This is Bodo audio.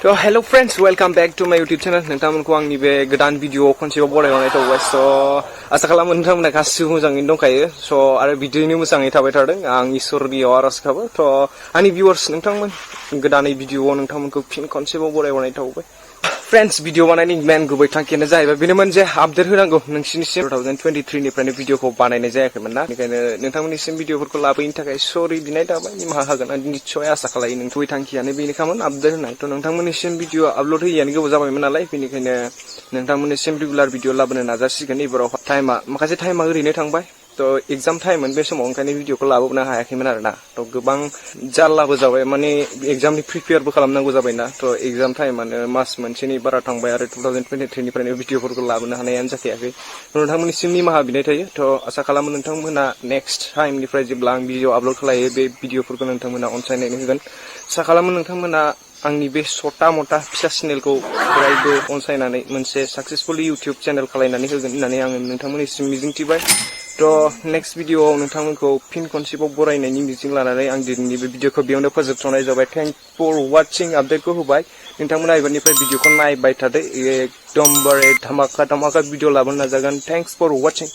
So hello friends, welcome back to my YouTube channel. नोंथांमोनखौ आंनि बे गोदान भिडिअ खनसेबाव बरायहरनाय थाबाय। So आसा खालामो नोंथांमोना गासिबो मोजाङैनो दंखायो। So आरो बिदिनो मोजाङै थाबाय थादों। आं इसोरनियाव आरज गाबो। थ' आंनि भिउअर्स नोंथांमोन गोदानै भिडिअआव नोंथांमोनखौ फिन खनसेबाव बरायहरनाय थाबाय। फ्रेंड्स भिडिअ बानायनायनि मेन गुबै थांखियानो जाहैबाय बेनोमोन जे आपडेट होनांगौ नोंसिनिसिम 2023 निफ्रायनो भिडिअखौ बानायनाय जायाखैमोन ना बेनिखायनो नोंथांमोननिसिम भिडिअफोरखौ लाबोयिनि थाखाय सरि बिनाय थाबाय निमाहा होगोन आं निस्सय आसा खालायो नोंथांनि थांखियानो बेनोखामोन आपडेट होनाय थ' नोंथांमोननिसिम भिडिअ आपल'ड होयैयानो गोबाव जाबायमोन नालाय बेनिखायनो नोंथांमोननिसिम रेगुलार भिडिअ लाबोनो नाजासिगोन एबाराव माखासे टाइमा ओरैनो थांबाय थ' एग्जाम टाइममोन बे समाव ओंखायनो भिडिअखौ लाबोनो हायाखैमोन आरोना थ' गोबां जारलाबो जाबाय माने एग्जामनि प्रिपेयारबो खालामनांगौ जाबायना थ' एग्जाम टाइमानो मास मोनसेनि बारा थांबाय आरो 2023 निफ्रायनो भिडिअफोरखौ लाबोनो हानायानो जाखायाखै नोंथांमोननिसिम निमाहा बिनाय थायो थ' आसा खालामो नोंथांमोना नेक्स्ट टाइमनिफ्राय जेब्ला आं भिडिअ आपल'ड खालायो बे भिडिअफोरखौ नोंथांमोना अनसायनानै होगोन आसा खालामो नोंथांमोना आंनि बे सटा मटा फिसा चेनेलखौ अरायबो अनसायनानै मोनसे साक्सेसफुल इउटिउब चेनेल खालायनानै होगोन होननानै आङो नोंथांमोननिसिम मिजिंथिबाय थ' नेक्स्ट भिडिअआव नोंथांमोनखौ फिन खनसेबाव बरायनायनि मिजिं लानानै आं दिनैनि बे भिडिअखौ बेयावनो फोजोबथ'नाय जाबाय थेंक फर वाचिं आपडेटखौ होबाय नोंथांमोना एबारनिफ्राय भिडिअखौ नायबाय थादो एकदमबारे धामाका भिडिअ लाबोनो नाजागोन थेंक्स फर वाचिं